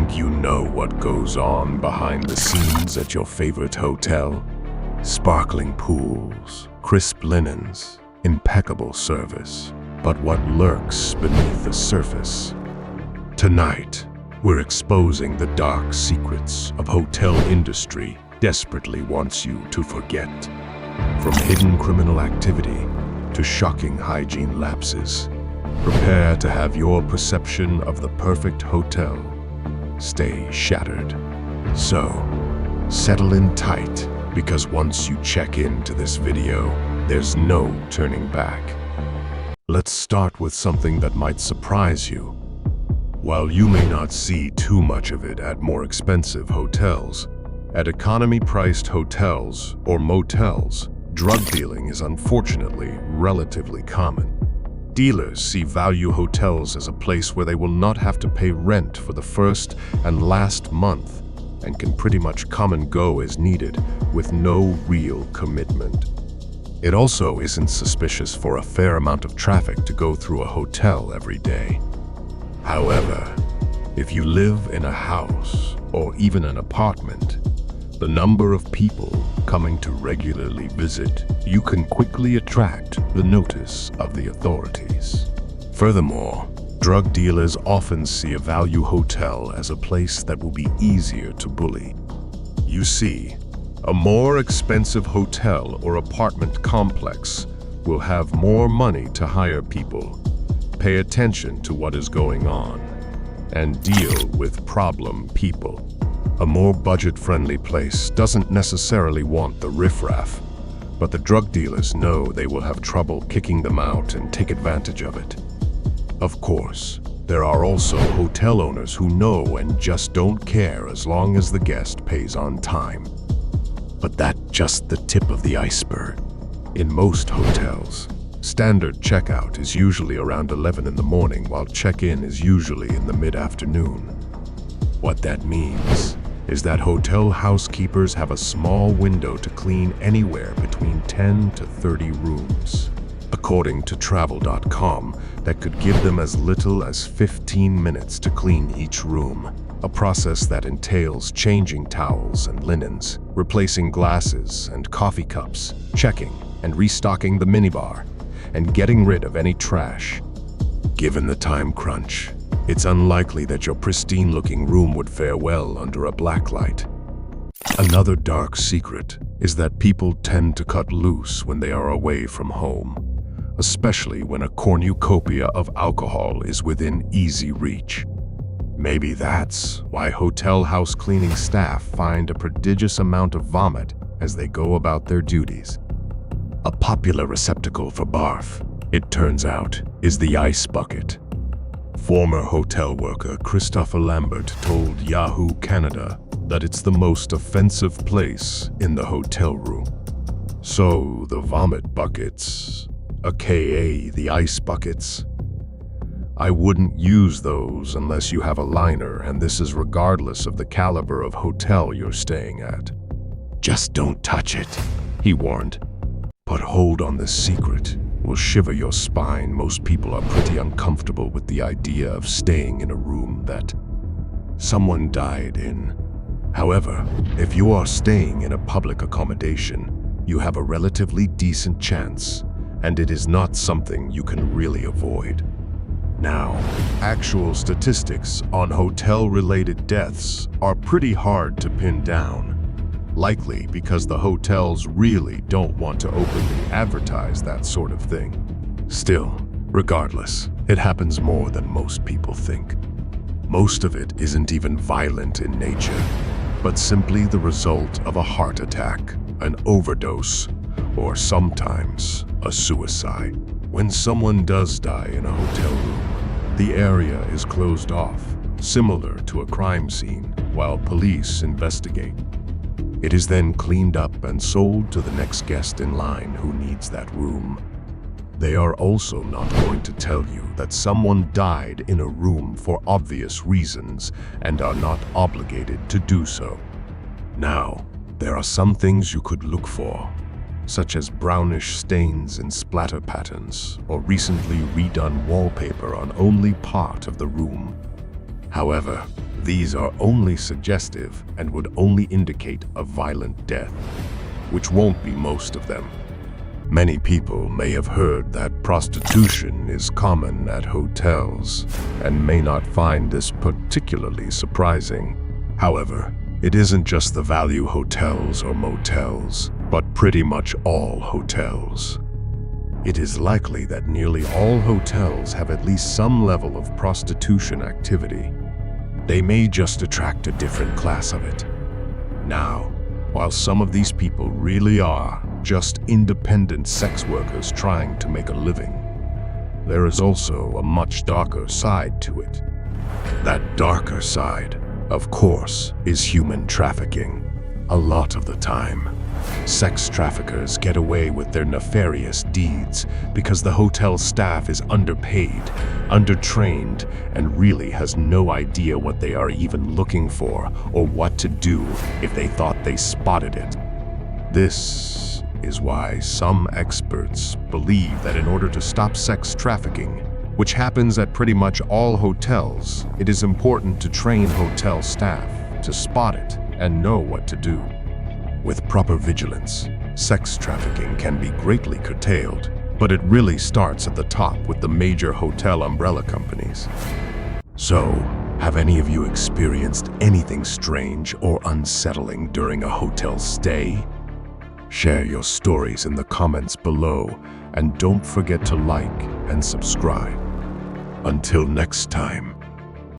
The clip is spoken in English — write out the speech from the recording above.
think you know what goes on behind the scenes at your favorite hotel? Sparkling pools, crisp linens, impeccable service. But what lurks beneath the surface? Tonight, we're exposing the dark secrets of hotel industry desperately wants you to forget. From hidden criminal activity to shocking hygiene lapses, prepare to have your perception of the perfect hotel stay shattered. So, settle in tight, because once you check into this video, there's no turning back. Let's start with something that might surprise you. While you may not see too much of it at more expensive hotels, at economy-priced hotels or motels, drug dealing is unfortunately relatively common. Dealers see value hotels as a place where they will not have to pay rent for the first and last month and can pretty much come and go as needed with no real commitment. It also isn't suspicious for a fair amount of traffic to go through a hotel every day. However, if you live in a house or even an apartment, the number of people coming to regularly visit, you can quickly attract the notice of the authorities. Furthermore, drug dealers often see a value hotel as a place that will be easier to bully. You see, a more expensive hotel or apartment complex will have more money to hire people, pay attention to what is going on, and deal with problem people. A more budget-friendly place doesn't necessarily want the riffraff, but the drug dealers know they will have trouble kicking them out and take advantage of it. Of course, there are also hotel owners who know and just don't care as long as the guest pays on time. But that's just the tip of the iceberg. In most hotels, standard checkout is usually around 11 in the morning, while check-in is usually in the mid-afternoon. What that means is that hotel housekeepers have a small window to clean anywhere between 10 to 30 rooms. According to travel.com, that could give them as little as 15 minutes to clean each room, a process that entails changing towels and linens, replacing glasses and coffee cups, checking and restocking the minibar, and getting rid of any trash. Given the time crunch, it's unlikely that your pristine-looking room would fare well under a black light. Another dark secret is that people tend to cut loose when they are away from home, especially when a cornucopia of alcohol is within easy reach. Maybe that's why hotel house cleaning staff find a prodigious amount of vomit as they go about their duties. A popular receptacle for barf, it turns out, is the ice bucket. Former hotel worker Christopher Lambert told Yahoo Canada that it's the most offensive place in the hotel room. So the vomit buckets, aka the ice buckets, I wouldn't use those unless you have a liner, and this is regardless of the caliber of hotel you're staying at. Just don't touch it, he warned. But hold on, this secret will shiver your spine. Most people are pretty uncomfortable with the idea of staying in a room that someone died in. However, if you are staying in a public accommodation, you have a relatively decent chance, and it is not something you can really avoid. Now, actual statistics on hotel-related deaths are pretty hard to pin down, likely because the hotels really don't want to openly advertise that sort of thing. Still, regardless, it happens more than most people think. Most of it isn't even violent in nature, but simply the result of a heart attack, an overdose, or sometimes a suicide. When someone does die in a hotel room, the area is closed off, similar to a crime scene, while police investigate. It is then cleaned up and sold to the next guest in line who needs that room. They are also not going to tell you that someone died in a room for obvious reasons and are not obligated to do so. Now, there are some things you could look for, such as brownish stains and splatter patterns, or recently redone wallpaper on only part of the room. However, these are only suggestive and would only indicate a violent death, which won't be most of them. Many people may have heard that prostitution is common at hotels and may not find this particularly surprising. However, it isn't just the value hotels or motels, but pretty much all hotels. It is likely that nearly all hotels have at least some level of prostitution activity. They may just attract a different class of it. Now, while some of these people really are just independent sex workers trying to make a living, there is also a much darker side to it. That darker side, of course, is human trafficking. A lot of the time, sex traffickers get away with their nefarious deeds because the hotel staff is underpaid, undertrained, and really has no idea what they are even looking for or what to do if they thought they spotted it. This is why some experts believe that in order to stop sex trafficking, which happens at pretty much all hotels, it is important to train hotel staff to spot it and know what to do. With proper vigilance, sex trafficking can be greatly curtailed, but it really starts at the top with the major hotel umbrella companies. So, have any of you experienced anything strange or unsettling during a hotel stay? Share your stories in the comments below, and don't forget to like and subscribe. Until next time.